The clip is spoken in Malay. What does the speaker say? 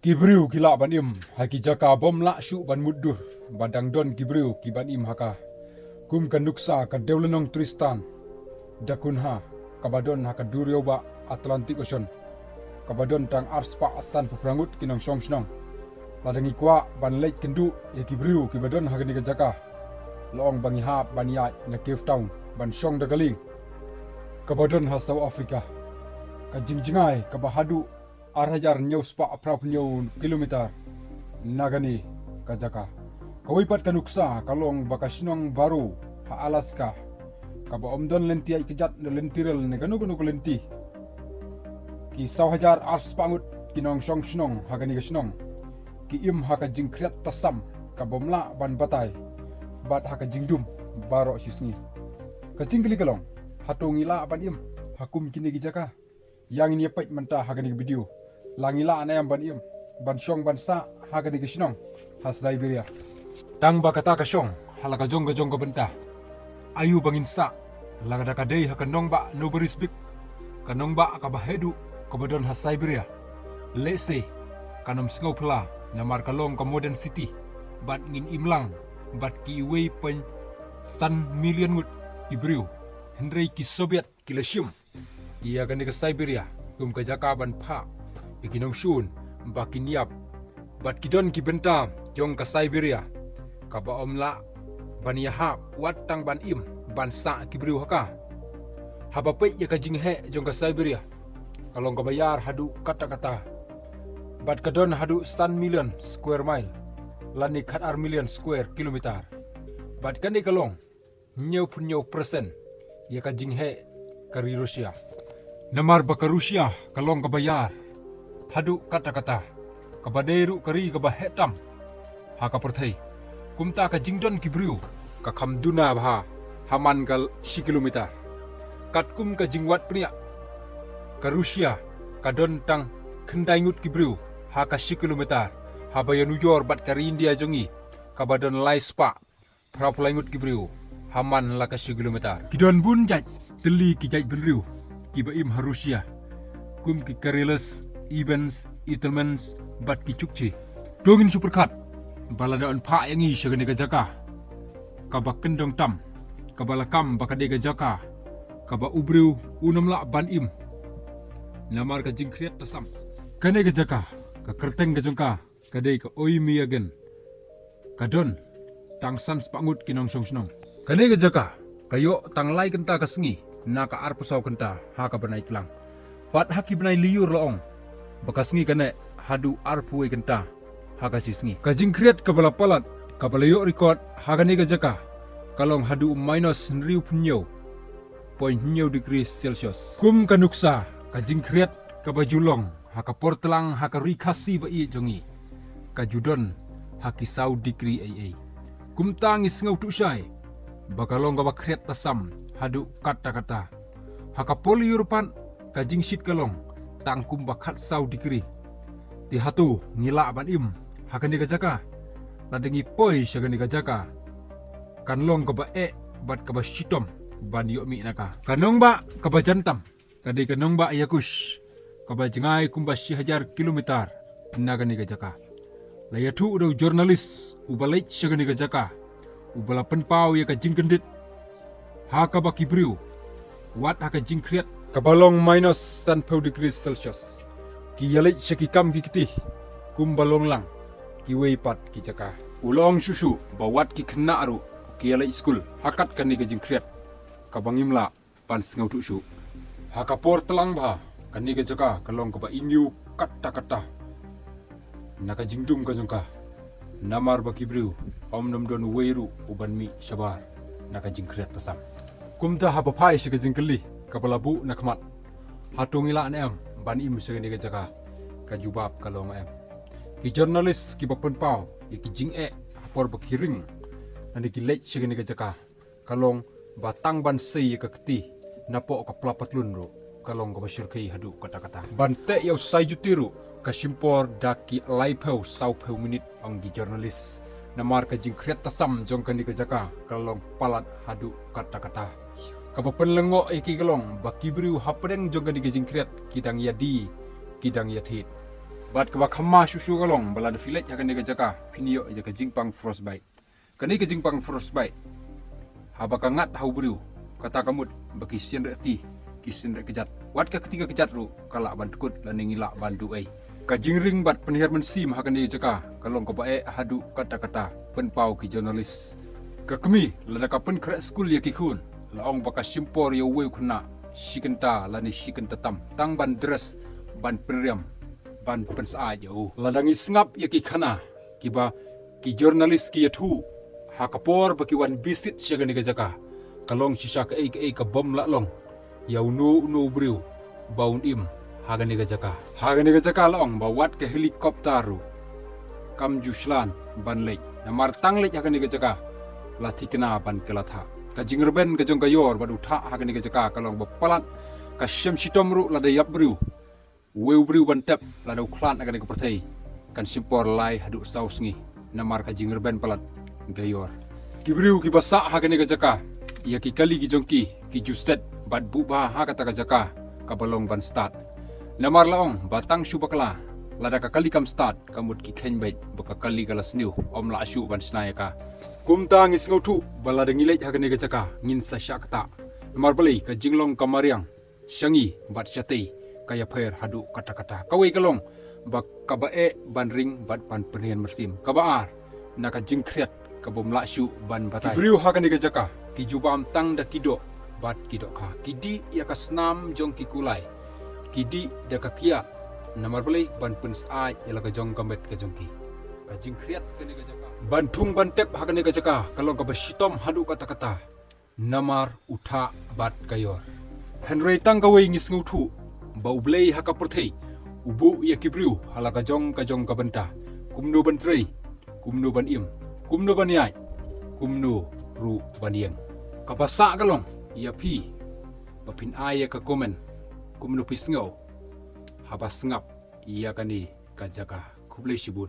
Kibriu kila ban im, haki jaka bom la syu ban muddur, badang don kibriu ki ban im haka. Kum kanduksa ka deulenong Tristan, dakunha, kabadon haka duryoba Atlantic Ocean. Kabadon tang arspa asan peprangut kinong song snong. Ladangi kwa ban leit kendu ya kibriu kibadon haka ni jaka. Loong bangi hap ban yai na Cape Town, ban song dagaling. Kabadon ha South Africa. Ka jingjingai ka bahadu arhajar nyau spa aprap nyau kilometer nagani kajaka kawipat kanuksa kalong bakasinong baru ha Alaska kaba omdon lenti ay kejat na lentirel ne ganu lenti ki 1,000 ars pangut kinong song snong hagani gasnong ki im haka jingkriat tasam kabomla ban batay bat haka jingdum baro sisngi kajingli kalong hatongila ban im hakum kini gijaka yang ini pait mentah hagani video langila anayam ban im ban syong ban sa haga di kesinong has Siberia tang bakata ka syong halaga jong ka benta ayu bangin sa laga da kadei haka nong ba no berisbik kanong ba ka bahedu ka badon has Siberia lese kanom sngau pla namar kalong ka modern city bat ngin imlang bat ki wei pen san million ngut kibriu hendrei ki soviet kilashim ia gani ka Siberia kum ka jakaban pha ikinong shun bakin yap bat kidon ki benta jong ka Siberia ka ba omla bania ha watang ban im ban sa kibriu haka haba pe ya ka jinghe jong ka Siberia kalong ka bayar hadu kata-kata bat kadon hadu 1 million square mile lani khatar million square kilometer bat kani kalong nyau persen ya ka jinghe ka Rusia namar baka Rusia kalong ka bayar hadu kata-kata kabaderu kari kabahetam haka perthai kumta ka jingdon kibriu ka khamduna bha haman gal 1 kilometer katkum ka jingwat pria ka Rusia ka don tang khendaingut kibriu haka 1 kilometer habaya New York bat kari India jongi kabadon laispa praplaingut kibriu haman la ka 1 kilometer kidon bun jaj teli ki jaj benriu kibaim ha Rusia kum ki kareles events itemens bat ki chukchi dongin superkat balada on pha yangi shagani ga jaka kaba kendong tam kabala kam bakade ga jaka kaba ubriu unamla ban im namar ka jingkriat tasam kane ga jaka ka kerteng ga jongka kade ka oimi again kadon tang sans pangut kinong song snong kane ga jaka kayo tang lai kenta ka sengi naka arpusau kenta ha ka banai klang pat haki banai liur loong bakas ngi kane hadu arpuwe kenta haga sisngi kajing kriat kabala palat kabala yo record haga ni jaka kalong hadu minus riu punyo point nyo degree celsius kum kanuksa kajing kriat kabajulong haka portlang haka rikasi ba i jongi kajudon haki sau degree aa kum tangis ngau tu syai bakalong gaba kriat tasam hadu kata-kata haka poliurpan kajing shit kalong tangkum bakat sau dikri ti hatu ngila ban im hakani gajaka ladengi poi shagani gajaka kanlong ka ba bat ka ba shitom ban yo mi naka kanong ba ka ba jantam kadi kanong ba yakush ka ba jengai kumba 1,000 kilometer nagani gajaka layatu do jurnalis ubalai shagani gajaka ubala penpau ya ka jingkendit haka ba kibriu wat haka jingkriat kabalong minus 10 degrees Celsius ki yalai syakikam ki kitih kumbalong lang ki weipat ki jaka ulong susu bawat ki kena aru ki yalai school hakat kan ni ka jingkriat kabangimla pan sengau tu su hakapor telang ba kan ni ka jaka kalong ka ba inyu kata-kata naka jingdum ka jongka namar ba kibriu omnom don weiru uban mi sabar naka jingkriat tasam kumta haba pai shi ka jingkeli kapala bu nakmat hatungila anem ban im segani ga jaka ka jubab kalong em ki jurnalis ki bapen pau ki jing apor bakiring nani ki lech segani ga jaka kalong batang ban sei ka keti napo ka plapatlun ro kalong ka basyurkai hadu kata-kata bante yau sai jutiru ka simpor daki laipau sau peu minit ang gi jurnalis namar ka jing kriat tasam jong kan ka jaka kalong palat hadu kata-kata kapapan lengo iki gelong bakibriu hapdeng jongga di gejing kriat kidang yadi kidang yathit Bat kaba khama susu kalong balada filet hakane ka jaka pinio ya ka jingpang frostbite. Kani ka jingpang frostbite. Haba ka ngat hau beriu kata kamut baki sian reti kisin rek kejat. Wat ka ketiga kejat ru kala ban tukut lan ngila bandu ai. Ka jingring bat penihar mensim hakane jaka kalong ka bae hadu kata-kata penpau ki jurnalis. Ka kemi lada ka pen kre school ya ki khun. Laong baka simpor ya weu khna shikenta lani shikenta tam tang ban dress ban penriam ban pensa jauh ladangi sengap ya ki khana kiba ki jurnalis ki yathu hakapor baki wan visit syagani ka jaka kalong sisa ka ka bom la long yaunu no briu baun im hagani ka jaka long bawat ke helikopter kam juslan ban lek namar tang lek hagani ka jaka lati kena ban kelatha ka jingrben ka jong kayor badu tha hagani ka jaka kalong bapalat ka syam sitomru lada yap briu weu briu bantap ladau klan akan ke pertai kan simpor lai hadu saus ngi namar ka jingerben palat gayor kibriu ki basa hakane ka jaka ya ki kali ki jongki ki juset bad bu ba ha kata ka jaka ka balong ban start namar laong batang subakla lada ka kali kam start kamut ki khenbait baka kali kala sniu om la asyu ban snaya ka kumta ngis ngotu balada ngilej hakane ka jaka ngin sa syakta namar bali ka jinglong kamariang syangi bat syatei kaya per hadu kata-kata kawai kalong bak kabae ban ring bat ban penian mersim kabaar naka jingkriat kabom laksyu ban batai kibriu hakan diga jaka ki jubam tang da kido bat kido ka kidi ya kasnam jong ki kulai kidi da ka kia namar belai ban pensai ya la ka jong kambet ka jongki ka jingkriat ka diga jaka ban thung ban tep hakan diga jaka kalong ka basitom hadu kata-kata namar utha bat kayor henry tang kawai ngis ngutu bau blei haka perthei ubu ya kibriu halaka jong ka benta kumno ban trei kumno ban im kumno ban yai kumno ru ban yeng kapasa kalong ya pi papin aya ka komen kumno pisngau haba sengap ia kani ka jaka kublei sibun